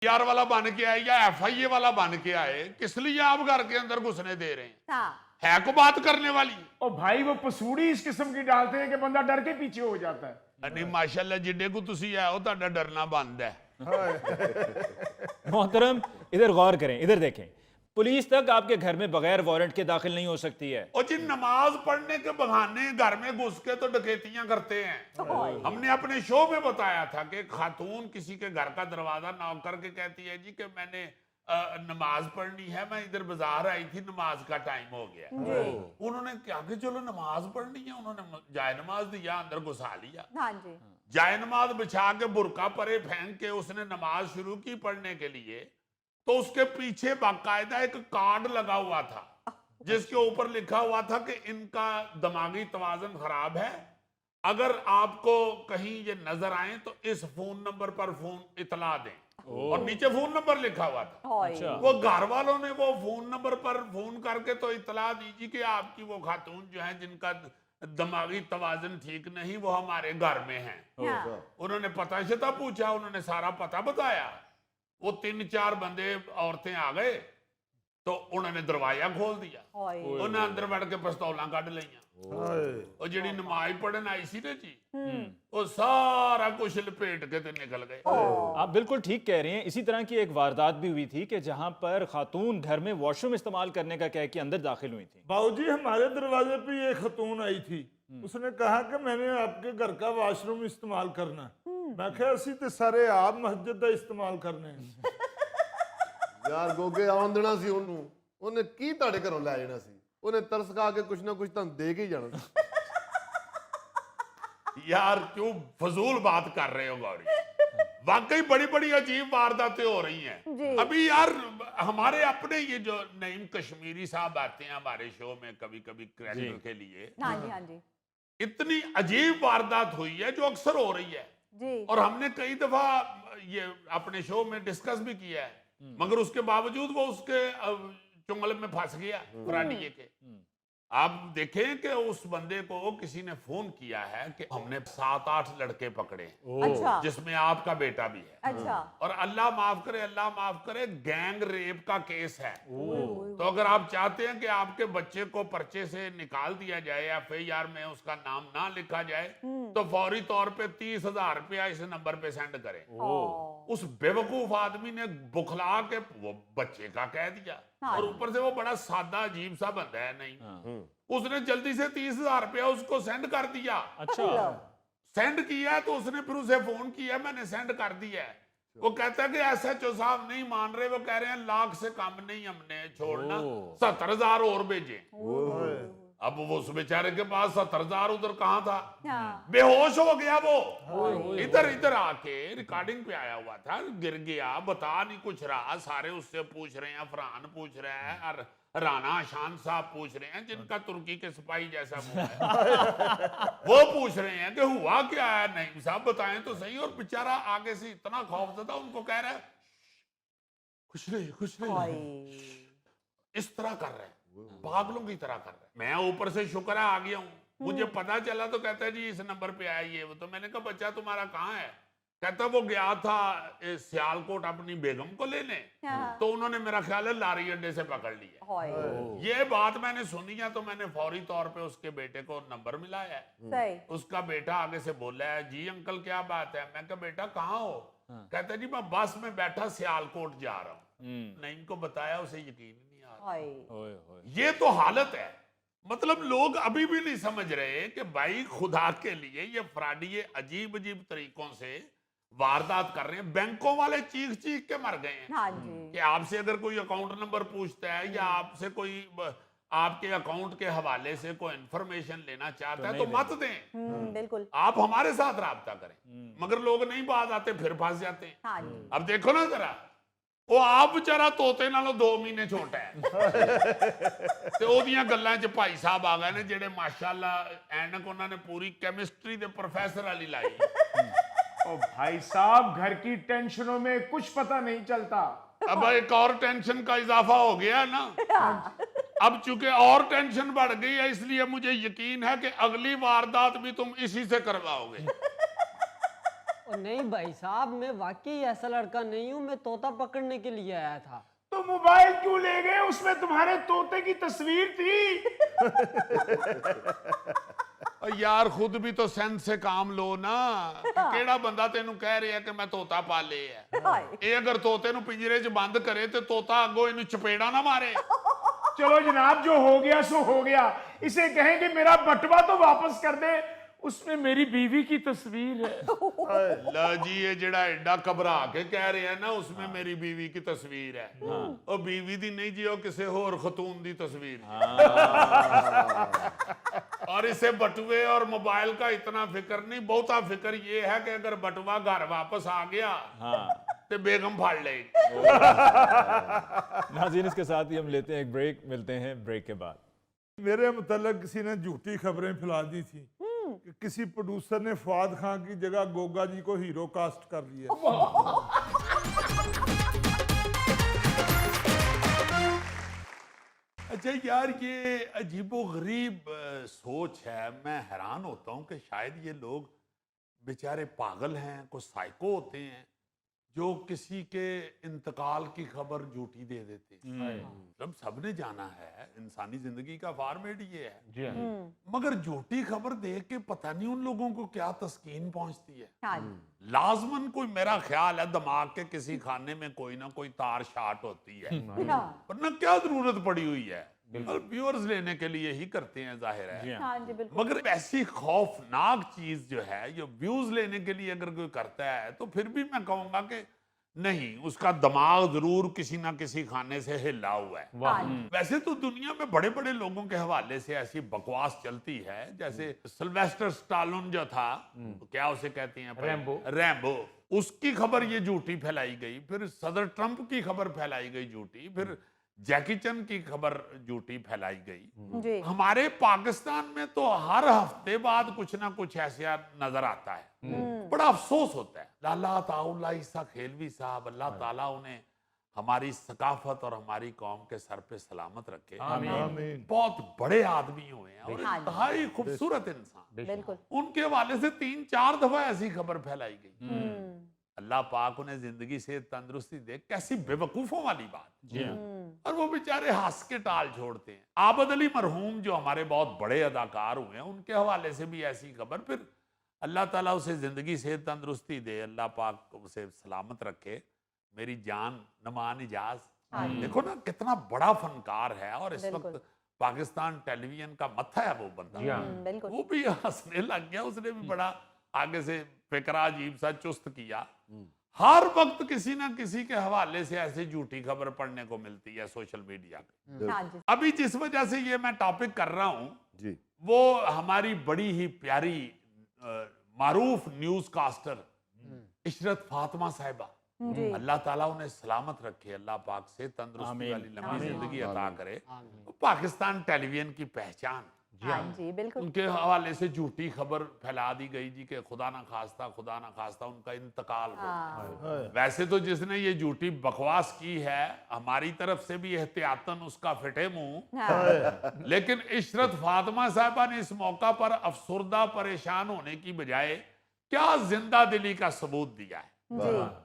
Are वाला बन के आए या FIA वाला बन के आए, किस लिए आप घर के अंदर घुसने दे रहे हैं? हाँ। है को बात करने वाली? और भाई वो पसूड़ी इस किस्म की डालते हैं कि बंदा डर के पीछे हो जाता है। नहीं माशाल्लाह जिड्डे को तुसी है ਤੁਹਾਡਾ डरना बंद है। मोहतरम इधर गौर करें, इधर देखें, पुलिस तक आपके घर में बगैर वारंट के दाखिल नहीं हो सकती है। और जी नमाज पढ़ने के बहाने घर में घुस के तो डकैतियां करते हैं। हमने अपने शो में बताया था कि खातून किसी के घर का दरवाजा नॉक करके कहती है जी कि मैंने नमाज पढ़नी है, मैं इधर बाजार आई थी, नमाज का टाइम हो गया। उन्होंने क्या कि चलो नमाज पढ़नी है, उन्होंने जाय नमाज दिया, अंदर घुसा लिया। हाँ जी। जाय नमाज बिछा के बुरका परे फेंक के उसने नमाज शुरू की पढ़ने के लिए, तो उसके पीछे बाकायदा एक कार्ड लगा हुआ था जिसके ऊपर लिखा हुआ था कि इनका दिमागी तवाज़ुन खराब है, अगर आपको कहीं ये नजर आए तो इस फोन नंबर पर फोन इतला दें। और नीचे फोन नंबर लिखा हुआ था। अच्छा। वो घर वालों ने वो फोन नंबर पर फोन करके तो इतला दीजिए कि आपकी वो खातून जो है जिनका दिमागी तवाज़ुन ठीक नहीं वो हमारे घर में है। हाँ। उन्होंने पता शता पूछा, उन्होंने सारा पता बताया। वो 3-4 बंदे औरतें आ गए तो उन्होंने दरवाजा खोल दिया, उन्हें अंदर बैठ के पिस्तौलां कढ़ लिया। और जिहड़ी नमाज पढ़न आई सी ना जी, वो सारा कुछ लपेट के ते निकल गए। आप बिल्कुल ठीक कह रहे हैं। इसी तरह की एक वारदात भी हुई थी कि जहां पर खातून घर में वॉशरूम इस्तेमाल करने का कह के अंदर दाखिल हुई थी। बाबूजी हमारे दरवाजे पे ये खतून आई थी, उसने कहा कि मैंने आपके घर का वॉशरूम इस्तेमाल करना है। मैं कहा असी ते सारे आप मस्जिद का इस्तेमाल करने यार गोगे आउण देना सी ਉਹਨੂੰ, ਉਹਨੇ ਕੀ ਤੁਹਾਡੇ ਘਰੋਂ ਲੈ ਜਾਣਾ ਸੀ? ਉਹਨੇ ਤਰਸ ਖਾ ਕੇ ਕੁਛ ਨਾ ਕੁਛ ਤੁਹਾਨੂੰ ਦੇ ਕੇ ਹੀ ਜਾਣਾ ਸੀ। यार क्यों फजूल बात कर रहे हो गौरी? वाकई बड़ी बड़ी अजीब वारदातें हो रही हैं। अभी यार हमारे अपने ये जो नईम कश्मीरी साहब आते हैं हमारे शो में कभी कभी क्रैकर के लिए, हाँ जी, हाँ जी। इतनी अजीब वारदात हुई है जो अक्सर हो रही है जी। और हमने कई दफा ये अपने शो में डिस्कस भी किया है, मगर उसके बावजूद वो उसके चुंगल में फंस गया फ्राडिये के। आप देखें कि उस बंदे को किसी ने फोन किया है कि हमने 7-8 लड़के पकड़े, अच्छा। जिसमें आपका बेटा भी है। अच्छा। और अल्लाह माफ करे गैंग रेप का केस है। तो अगर आप चाहते हैं कि आपके बच्चे को पर्चे से निकाल दिया जाए, FIR में उसका नाम ना लिखा जाए, तो फौरी तौर पे 30,000 रुपया इस नंबर पे सेंड करें। उस बेवकूफ आदमी ने बुखला के वो बच्चे का कह दिया। हाँ। और ऊपर से वो बड़ा सादा अजीब सा बंदा है, नहीं उसने जल्दी से 30,000 रुपया उसको सेंड कर दिया। अच्छा। सेंड किया तो उसने फिर उसे फोन किया, मैंने सेंड कर दिया है। वो कहता है कि SHO साहब नहीं मान रहे, वो कह रहे हैं लाख से कम नहीं हमने छोड़ना, 70,000 और भेजे। अब वो उस बेचारे के पास 70,000 उधर कहाँ था, बेहोश हो गया वो। इधर इधर आके रिकॉर्डिंग पे आया हुआ था, गिर गया, बता नहीं कुछ रहा। सारे उससे पूछ रहे हैं, फरहान पूछ रहा है और राना शान साहब पूछ रहे हैं जिनका तुर्की के सिपाही जैसा मुंह है। वो पूछ रहे हैं कि हुआ क्या है, नहीं साहब बताएं तो सही। और बेचारा आगे से इतना खौफजदा उनको कह रहा है कुछ नहीं, इस तरह कर रहे हैं, पागलों की तरह कर रहे हैं। मैं ऊपर से शुक्र है आ गया हूँ। मुझे पता चला तो कहता है जी इस नंबर पे आया ये वो। तो मैंने कहा बच्चा तुम्हारा कहाँ है? कहता वो गया था सियालकोट अपनी बेगम को लेने, तो उन्होंने मेरा ख्याल है लारी अड्डे से पकड़ लिया। ये बात मैंने सुनी है तो मैंने फौरी तौर पे उसके बेटे को नंबर मिलाया है। उसका बेटा आगे से बोला है जी अंकल क्या बात है? मैं कहा बेटा कहाँ हो? कहता जी मैं बस में बैठा सियालकोट जा रहा हूँ। नहीं इनको बताया, उसे यकीन नहीं आ रहा। ये तो हालत है। मतलब लोग अभी भी नहीं समझ रहे कि भाई खुदा के लिए ये फ्रॉडिये अजीब अजीब तरीकों से वारदात कर रहे हैं। बैंकों वाले चीख चीख के मर गए हैं। हाँ जी। कि आपसे अगर कोई अकाउंट नंबर पूछता है या आपसे कोई आपके अकाउंट के हवाले से कोई इंफॉर्मेशन लेना चाहता है तो मत दें। बिल्कुल। आप हमारे साथ राब्ता करें। मगर लोग नहीं बात आते, फिर फंस जाते हैं। हाँ जी। अब देखो ना जरा, वो आप बेचारा तोते नालों 2 महीने छोटा है ते ओदियां गल्लां च भाई साहब आ गए ने जेडे माशाअल्लाह ऐनक उन्होंने पूरी केमिस्ट्री दे प्रोफेसर वाली लाई। ओ भाई साहब घर की टेंशनों में कुछ पता नहीं चलता। अब एक और टेंशन का इजाफा हो गया ना। अब चूंकि और टेंशन बढ़ गई है, इसलिए मुझे यकीन है कि अगली वारदात भी तुम इसी से करवाओगे। और नहीं भाई साहब, मैं वाकई ऐसा लड़का नहीं हूँ, मैं तोता पकड़ने के लिए आया था। तो मोबाइल क्यों ले गए? उसमें तुम्हारे तोते की तस्वीर थी। और यार खुद भी तो सेंस से काम लो ना कि केड़ा बंदा तेनू कह रहा है कि मैं तोता पाले है। ये अगर तोते नु पिंजरे च बंद करे तो तोता अगो इनू चपेड़ा ना मारे। चलो जनाब, जो हो गया सो हो गया। इसे कहें कि मेरा बटवा तो वापस कर दे, उसमें मेरी बीवी की तस्वीर है। ला जी, ये जेड़ा एडा घबरा के कह रहे हैं ना उसमें मेरी बीवी की तस्वीर है। और बीवी दी नहीं जी, वो किसी होर खतून दी तस्वीर है। और इसे बटुए और मोबाइल का इतना फिक्र नहीं, बहुता फिक्र ये है कि अगर बटुआ घर वापस आ गया तो बेगम फाड़ लेगी। नाज़रीन, इसके साथ ही हम लेते हैं एक ब्रेक, मिलते हैं ब्रेक के बाद। मेरे मुतल्लिक किसी ने झूठी खबरें फैला दी थी कि किसी प्रोड्यूसर ने फवाद खान की जगह गोगा जी को हीरो कास्ट कर लिया। अच्छा यार, ये अजीबो गरीब सोच है। मैं हैरान होता हूँ कि शायद ये लोग बेचारे पागल हैं, कुछ साइको होते हैं जो किसी के इंतकाल की खबर झूठी दे देते हैं। मतलब सबने जाना है, इंसानी जिंदगी का फॉर्मेट ये है। मगर झूठी खबर देख के पता नहीं उन लोगों को क्या तस्कीन पहुंचती है। लाजमन कोई, मेरा ख्याल है दिमाग के किसी खाने में कोई ना कोई तार शार्ट होती है, वरना क्या जरूरत पड़ी हुई है। व्यूअर्स लेने के लिए ही करते हैं, जाहिर है। हाँ जी बिल्कुल। मगर ऐसी खौफनाक चीज जो है, जो व्यूज लेने के लिए अगर कोई करता है, तो फिर भी मैं कहूंगा कि नहीं, उसका दिमाग जरूर किसी ना किसी खाने से हिला हुआ है। वैसे तो दुनिया में बड़े बड़े लोगों के हवाले से ऐसी बकवास चलती है, जैसे सिल्वेस्टर स्टालोन जो था, क्या उसे कहते हैं, रैम्बो, उसकी खबर ये झूठी फैलाई गई। फिर सदर ट्रंप की खबर फैलाई गई झूठी। फिर जैकी चैन की खबर झूठी फैलाई गई। जी। हमारे पाकिस्तान में तो हर हफ्ते बाद कुछ ना कुछ ऐसा नजर आता है। बड़ा अफसोस होता है। लाला ताउल्ला ईसा खेलवी साहब, अल्लाह ताला उन्हें हमारी सकाफत और हमारी कौम के सर पे सलामत रखे। आमीन। बहुत बड़े आदमी हुए हैं और हाँ। इंतहाई खूबसूरत इंसान। बिल्कुल। उनके हवाले से 3-4 दफा ऐसी खबर फैलाई गई। अल्लाह पाक उन्हें जिंदगी से तंदुरुस्ती दे। कैसी बेवकूफों वाली बात। और वो बेचारे हंस के टाल छोड़ते हैं। आबद अली मरहूम जो हमारे बहुत बड़े अदाकार हुए हैं, उनके हवाले से भी ऐसी खबर। फिर अल्लाह ताला उसे जिंदगी से तंदुरुस्ती दे, अल्लाह पाक उसे सलामत रखे। मेरी जान नमान इजाज, देखो ना कितना बड़ा फनकार है, और इस वक्त पाकिस्तान टेलीविजन का मत्था है वो बंदा। बिल्कुल। वो भी हंसने लग गया। उसने भी बड़ा आगे से फिक्रा अजीब सा चुस्त किया। हर वक्त किसी ना किसी के हवाले से ऐसी झूठी खबर पढ़ने को मिलती है सोशल मीडिया पे। हाँ जी। अभी जिस वजह से ये मैं टॉपिक कर रहा हूं, जी, वो हमारी बड़ी ही प्यारी मारूफ न्यूज कास्टर इशरत फातिमा साहिबा, जी। अल्लाह ताला उन्हें सलामत रखे, अल्लाह पाक से तंदुरुस्ती वाली लंबी जिंदगी अता करे। पाकिस्तान टेलीविजन की पहचान, हाँ जी बिल्कुल। उनके हवाले से झूठी खबर फैला दी गई जी कि खुदा ना खास्ता उनका इंतकाल हो। वैसे तो जिसने ये झूठी बकवास की है, हमारी तरफ से भी एहतियातन उसका फिटे मुंह। लेकिन इशरत फातिमा साहिबा ने इस मौका पर अफसुर्दा परेशान होने की बजाय क्या जिंदा दिली का सबूत दिया है। जी।